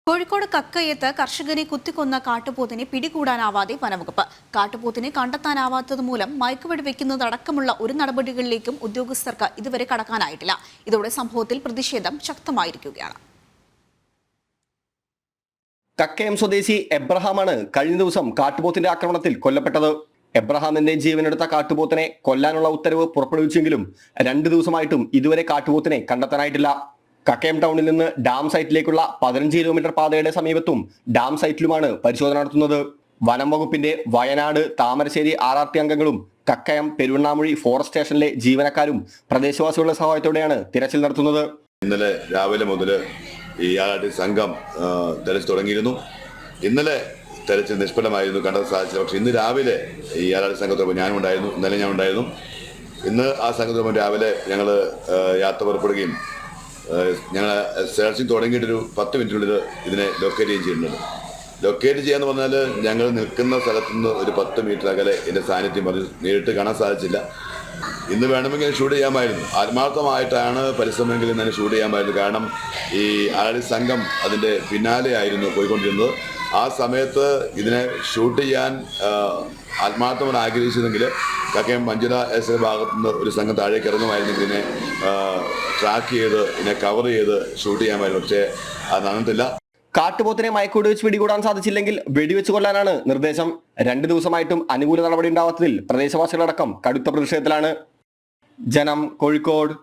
കോഴിക്കോട് കക്കയത്ത് കർഷകനെ കുത്തിക്കൊന്ന കാട്ടുപോത്തിനെ പിടികൂടാനാവാതെ വനംവകുപ്പ്. കാട്ടുപോത്തിനെ കണ്ടെത്താനാവാത്തത് മൂലം മയക്കുവെടി വെക്കുന്നതടക്കമുള്ള ഒരു നടപടികളിലേക്കും ഉദ്യോഗസ്ഥർക്ക് ഇതുവരെ കടക്കാനായിട്ടില്ല. ഇതോടെ സംഭവത്തിൽ പ്രതിഷേധം ശക്തമായിരിക്കുകയാണ്. കക്കയം സ്വദേശി എബ്രഹാമാണ് കഴിഞ്ഞ ദിവസം കാട്ടുപോത്തിന്റെ ആക്രമണത്തിൽ കൊല്ലപ്പെട്ടത്. എബ്രഹാമിന്റെ ജീവനെടുത്ത കാട്ടുപോത്തിനെ കൊല്ലാനുള്ള ഉത്തരവ് പുറപ്പെടുവിച്ചെങ്കിലും 2 ദിവസമായിട്ടും ഇതുവരെ കാട്ടുപോത്തിനെ കണ്ടെത്താനായിട്ടില്ല. കക്കയം ടൗണിൽ നിന്ന് ഡാം സൈറ്റിലേക്കുള്ള 15 കിലോമീറ്റർ പാതയുടെ സമീപത്തും ഡാം സൈറ്റിലുമാണ് പരിശോധന നടത്തുന്നത്. വനം വകുപ്പിന്റെ വയനാട്, താമരശ്ശേരി RRT അംഗങ്ങളും കക്കയം, പെരുവണ്ണാമൊഴി ഫോറസ്റ്റ് സ്റ്റേഷനിലെ ജീവനക്കാരും പ്രദേശവാസികളുടെ സഹായത്തോടെയാണ് തിരച്ചിൽ നടത്തുന്നത്. ഇന്നലെ രാവിലെ മുതൽ ഈ RRT സംഘം തെരച്ചിൽ തുടങ്ങിയിരുന്നു. ഇന്നലെ തെരച്ചിൽ നിഷ്ഫലമായിരുന്നു, കണ്ടെത്താൻ സാധിച്ചില്ല. പക്ഷെ ഇന്ന് രാവിലെ ഈ RRT സംഘത്തോടൊപ്പം ഞാനും ഉണ്ടായിരുന്നു. ഇന്നലെ ഞാൻ ഉണ്ടായിരുന്നു. ഇന്ന് ആ സംഘത്തോടൊപ്പം രാവിലെ ഞങ്ങൾ യാത്ര പുറപ്പെടുകയും ഞങ്ങൾ സെർച്ചിങ് തുടങ്ങിയിട്ടൊരു 10 മിനിറ്റിനുള്ളിൽ ഇതിനെ ലൊക്കേറ്റ് ചെയ്തിട്ടുണ്ട്. ലൊക്കേറ്റ് ചെയ്യാന്ന് പറഞ്ഞാൽ ഞങ്ങൾ നിൽക്കുന്ന സ്ഥലത്തു നിന്ന് ഒരു 10 മീറ്റർ അകലെ എൻ്റെ സാന്നിധ്യം നേരിട്ട് കാണാൻ സാധിച്ചില്ല. ഇന്ന് വേണമെങ്കിൽ ഷൂട്ട് ചെയ്യാമായിരുന്നു. ആത്മാർത്ഥമായിട്ടാണ് പരിശ്രമമെങ്കിൽ തന്നെ ഷൂട്ട് ചെയ്യാമായിരുന്നു. കാരണം ഈ RRT സംഘം അതിൻ്റെ പിന്നാലെ ആയിരുന്നു പോയിക്കൊണ്ടിരുന്നത്. ആ സമയത്ത് ഇതിനെ ഷൂട്ട് ചെയ്യാൻ ആത്മാർത്ഥമായി ആഗ്രഹിച്ചതെങ്കിൽ കക്കയം മഞ്ചില എസ് ഭാഗത്തു നിന്ന് ഒരു സംഘം താഴേക്ക് ഇറങ്ങുമായിരുന്നെങ്കിൽ ഇതിനെ ട്രാക്ക് ചെയ്ത് ഇതിനെ കവർ ചെയ്ത് ഷൂട്ട് ചെയ്യാമായിരുന്നു. പക്ഷേ അത് നടന്നിട്ടില്ല. കാട്ടുപോത്തിനെ മയക്കുവെടി വെച്ച് പിടികൂടാൻ സാധിച്ചില്ലെങ്കിൽ വെടിവെച്ച് കൊല്ലാനാണ് നിർദ്ദേശം. 2 ദിവസമായിട്ടും അനുകൂല നടപടി ഉണ്ടാവാത്തതിൽ പ്രദേശവാസികളടക്കം കടുത്ത പ്രതിഷേധത്തിലാണ്. ജനം, കോഴിക്കോട്.